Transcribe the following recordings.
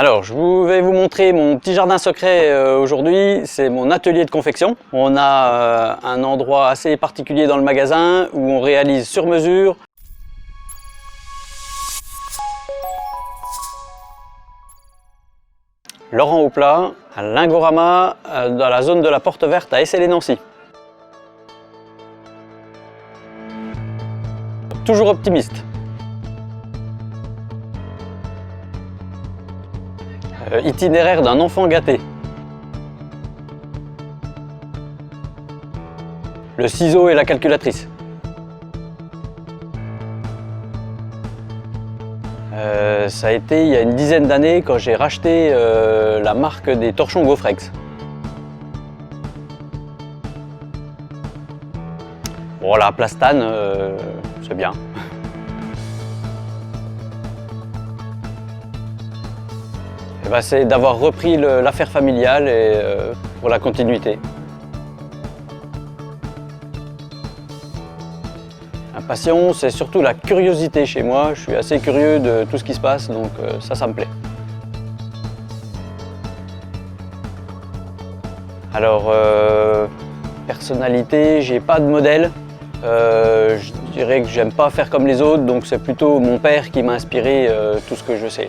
Alors, je vais vous montrer mon petit jardin secret aujourd'hui. C'est mon atelier de confection. On a un endroit assez particulier dans le magasin où on réalise sur mesure. Laurent Houplat, à Lingorama, dans la zone de la Porte Verte à Essey-les-Nancy. Toujours optimiste. Itinéraire d'un enfant gâté. Le ciseau et la calculatrice. Ça a été il y a une dizaine d'années quand j'ai racheté la marque des torchons Gaufrex. Bon, la plastane, c'est bien. C'est d'avoir repris l'affaire familiale et pour la continuité. La passion, c'est surtout la curiosité chez moi. Je suis assez curieux de tout ce qui se passe, donc ça me plaît. Alors, personnalité, j'ai pas de modèle. Je dirais que j'aime pas faire comme les autres, donc c'est plutôt mon père qui m'a inspiré tout ce que je sais.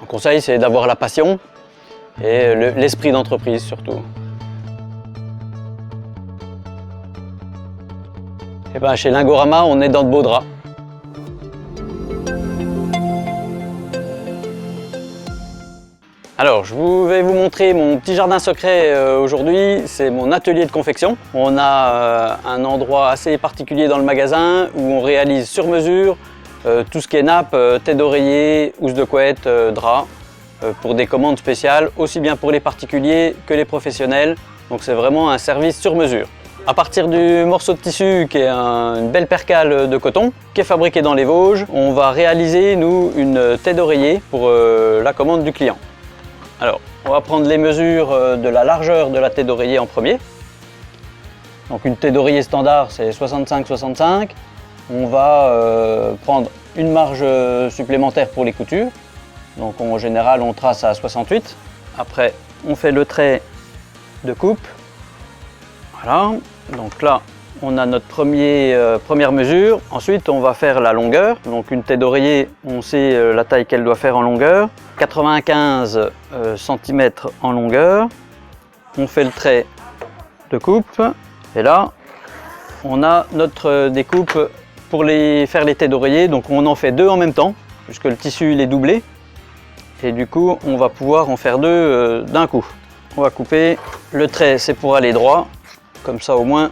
Mon conseil, c'est d'avoir la passion et l'esprit d'entreprise surtout. Et ben, chez Lingorama, on est dans de beaux draps. Alors, je vais vous montrer mon petit jardin secret aujourd'hui. C'est mon atelier de confection. On a un endroit assez particulier dans le magasin où on réalise sur mesure tout ce qui est nappe, tête d'oreiller, housse de couette, drap, pour des commandes spéciales, aussi bien pour les particuliers que les professionnels. Donc c'est vraiment un service sur mesure. À partir du morceau de tissu qui est une belle percale de coton, qui est fabriquée dans les Vosges, on va réaliser, nous, une tête d'oreiller pour la commande du client. Alors, on va prendre les mesures de la largeur de la tête d'oreiller en premier. Donc une tête d'oreiller standard, c'est 65-65. On va prendre une marge supplémentaire pour les coutures. Donc en général, on trace à 68. Après, on fait le trait de coupe. Voilà. Donc là, on a notre première mesure. Ensuite, on va faire la longueur. Donc une tête d'oreiller, on sait la taille qu'elle doit faire en longueur. 95 cm en longueur. On fait le trait de coupe. Et là, on a notre découpe pour faire les têtes d'oreiller. Donc on en fait deux en même temps, puisque le tissu il est doublé. Et du coup, on va pouvoir en faire deux d'un coup. On va couper. Le trait, c'est pour aller droit. Comme ça, au moins,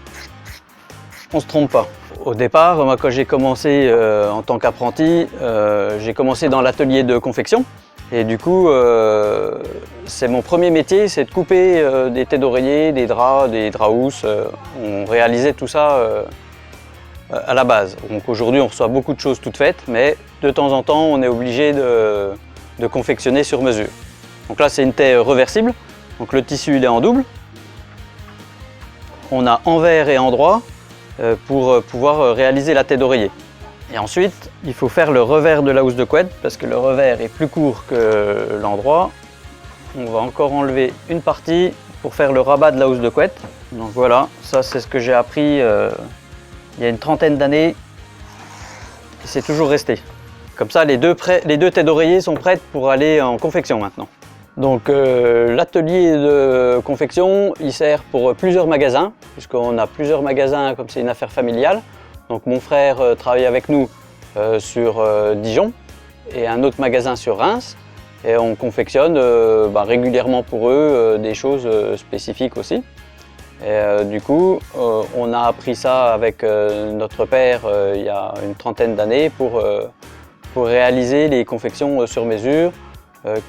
on ne se trompe pas. Au départ, moi, quand j'ai commencé en tant qu'apprenti, j'ai commencé dans l'atelier de confection. Et du coup, c'est mon premier métier, c'est de couper des têtes d'oreiller, des draps housses. On réalisait tout ça à la base. Donc aujourd'hui, on reçoit beaucoup de choses toutes faites, mais de temps en temps, on est obligé de confectionner sur mesure. Donc là, c'est une taie reversible. Donc le tissu, il est en double. On a envers et endroit pour pouvoir réaliser la tête d'oreiller. Et ensuite, il faut faire le revers de la housse de couette parce que le revers est plus court que l'endroit. On va encore enlever une partie pour faire le rabat de la housse de couette. Donc voilà, ça c'est ce que j'ai appris il y a une trentaine d'années. C'est toujours resté. Comme ça, les deux têtes d'oreiller sont prêtes pour aller en confection maintenant. Donc l'atelier de confection, il sert pour plusieurs magasins, puisqu'on a plusieurs magasins comme c'est une affaire familiale. Donc mon frère travaille avec nous sur Dijon et un autre magasin sur Reims. Et on confectionne régulièrement pour eux des choses spécifiques aussi. Et du coup, on a appris ça avec notre père il y a une trentaine d'années pour réaliser les confections sur mesure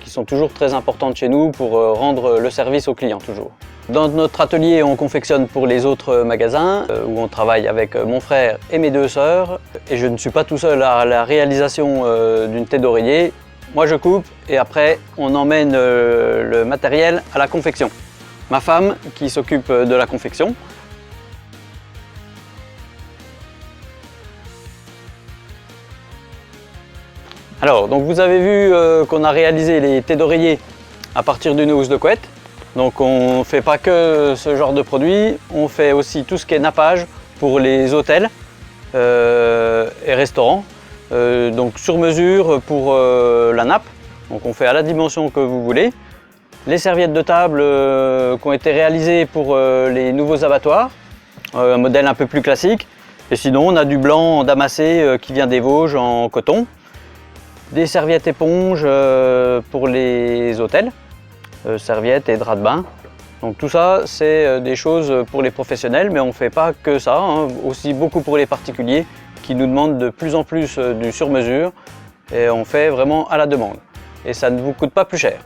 qui sont toujours très importantes chez nous pour rendre le service aux clients toujours. Dans notre atelier, on confectionne pour les autres magasins où on travaille avec mon frère et mes deux sœurs. Et je ne suis pas tout seul à la réalisation d'une tête d'oreiller. Moi, je coupe et après, on emmène le matériel à la confection. Ma femme qui s'occupe de la confection. Donc, Alors, donc vous avez vu qu'on a réalisé les thés d'oreiller à partir d'une housse de couette. Donc on ne fait pas que ce genre de produit, on fait aussi tout ce qui est nappage pour les hôtels et restaurants. Donc sur mesure pour la nappe, donc on fait à la dimension que vous voulez. Les serviettes de table qui ont été réalisées pour les nouveaux abattoirs, un modèle un peu plus classique. Et sinon on a du blanc damassé qui vient des Vosges en coton. Des serviettes éponges pour les hôtels, serviettes et draps de bain. Donc tout ça, c'est des choses pour les professionnels, mais on ne fait pas que ça, hein. Aussi beaucoup pour les particuliers qui nous demandent de plus en plus du sur-mesure et on fait vraiment à la demande. Et ça ne vous coûte pas plus cher.